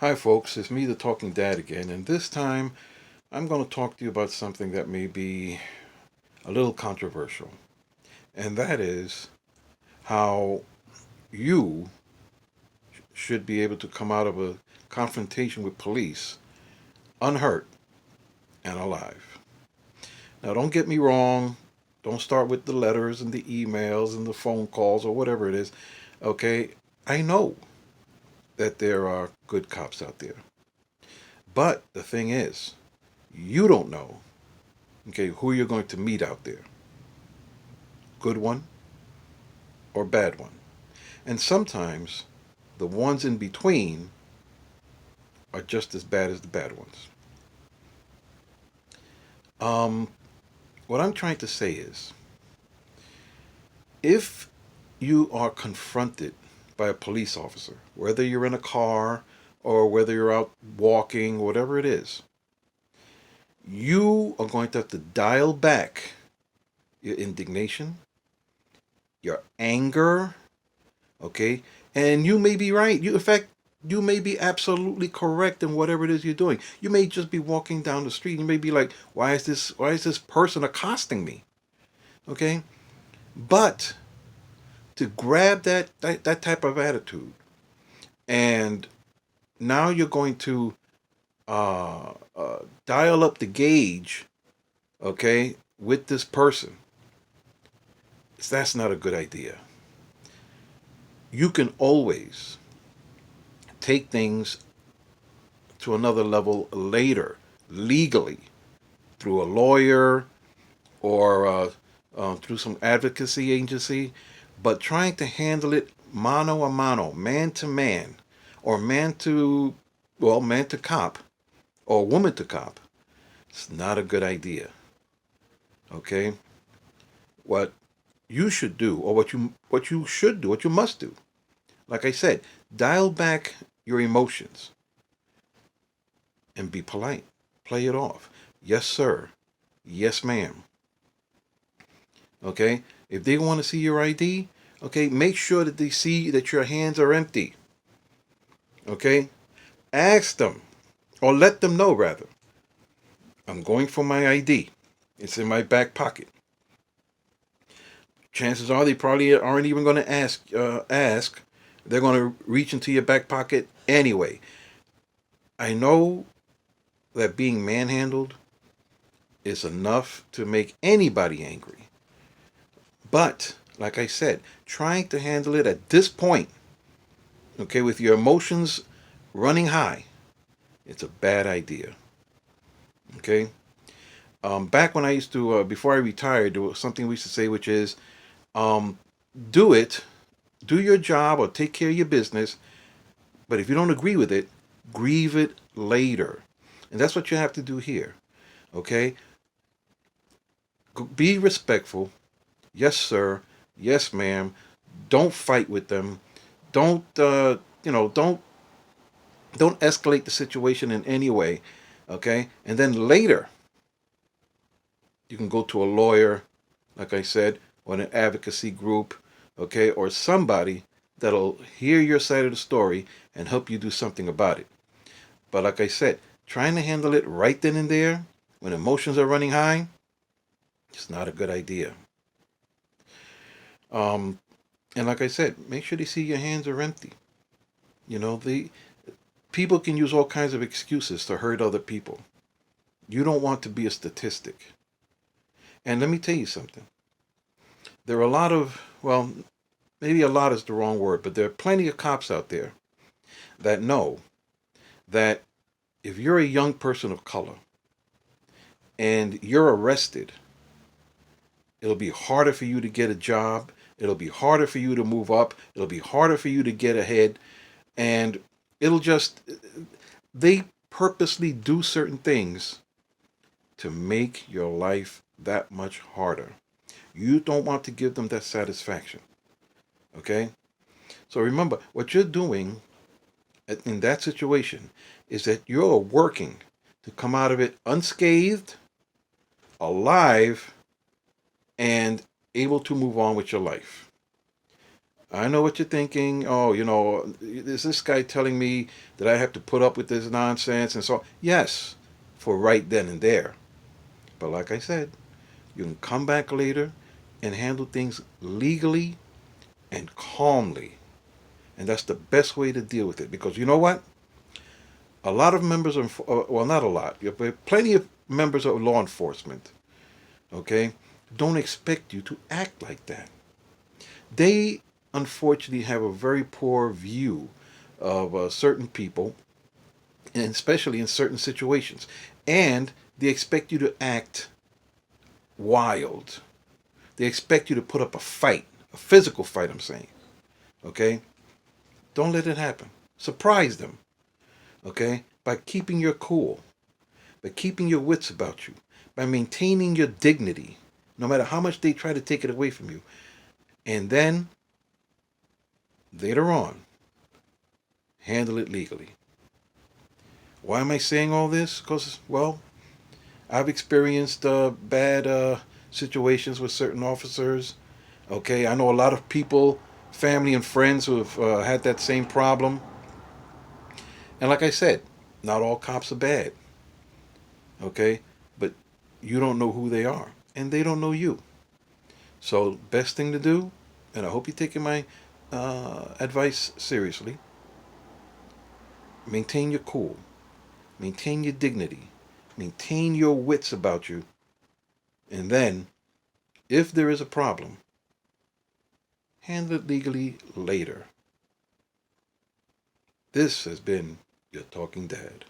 Hi, folks. It's me, the Talking Dad, again, and this time I'm going to talk to you about something that may be a little controversial, and that is how you should be able to come out of a confrontation with police unhurt and alive. Now, don't get me wrong. Don't start with the letters and the emails and the phone calls or whatever it is. Okay, I know that there are good cops out there, but the thing is, you don't know, okay, who you're going to meet out there, good one or bad one. And sometimes the ones in between are just as bad as the bad ones. Um, what I'm trying to say is, if you are confronted by a police officer, whether you're in a car or whether you're out walking, whatever it is, you are going to have to dial back your indignation, your anger, okay? And you may be right. In fact, you may be absolutely correct in whatever it is you're doing. You may just be walking down the street. You may be like, why is this person accosting me? Okay? But to grab that type of attitude, and now you're going to dial up the gauge, okay, with this person. That's not a good idea. You can always take things to another level later, legally, through a lawyer or through some advocacy agency, but trying to handle it mano a mano, man to man, or man to cop, or woman to cop, it's not a good idea. Okay, what you should do, or what you should do, what you must do, like I said, dial back your emotions and be polite. Play it off. Yes, sir. Yes, ma'am. Okay? If they want to see your ID, okay, make sure that they see that your hands are empty. Okay? Ask them, or let them know rather. I'm going for my ID. It's in my back pocket. Chances are they probably aren't even going to ask. They're going to reach into your back pocket anyway. I know that being manhandled is enough to make anybody angry. But, like I said, trying to handle it at this point, okay, with your emotions running high, it's a bad idea. Okay? Back when I used to, before I retired, there was something we used to say, which is, um, do it, do your job or take care of your business, but if you don't agree with it, grieve it later. And that's what you have to do here. Okay? Be respectful. Yes, sir. Yes, ma'am. Don't fight with them. Don't, don't escalate the situation in any way. Okay? And then later, you can go to a lawyer, like I said, or an advocacy group, okay, or somebody that'll hear your side of the story and help you do something about it. But like I said, trying to handle it right then and there when emotions are running high, it's not a good idea. Um, and like I said, make sure they see your hands are empty. The people can use all kinds of excuses to hurt other people. You don't want to be a statistic. And let me tell you something. There are a lot of, well, maybe a lot is the wrong word, but there are plenty of cops out there that know that if you're a young person of color and you're arrested, it'll be harder for you to get a job. It'll be harder for you to move up. It'll be harder for you to get ahead. And it'll just, they purposely do certain things to make your life that much harder. You don't want to give them that satisfaction. Okay? So remember, what you're doing in that situation is that you're working to come out of it unscathed, alive, and able to move on with your life. I know what you're thinking. Oh, is this guy telling me that I have to put up with this nonsense and so? Yes, for right then and there. But like I said, you can come back later and handle things legally and calmly. And that's the best way to deal with it. Because you know what? A lot of members of, well, not a lot, but plenty of members of law enforcement, okay, don't expect you to act like that. They unfortunately have a very poor view of certain people, and especially in certain situations. And they expect you to act wild. They expect you to put up a fight, a physical fight, I'm saying. Okay? Don't let it happen. Surprise them. Okay? By keeping your cool, by keeping your wits about you, by maintaining your dignity, no matter how much they try to take it away from you. And then, later on, handle it legally. Why am I saying all this? Because, well, I've experienced bad situations with certain officers. Okay, I know a lot of people, family and friends who have had that same problem. And like I said, not all cops are bad. Okay, but you don't know who they are, and they don't know you. So, best thing to do, and I hope you're taking my advice seriously, maintain your cool, maintain your dignity, maintain your wits about you, and then, if there is a problem, handle it legally later. This has been your Talking Dad.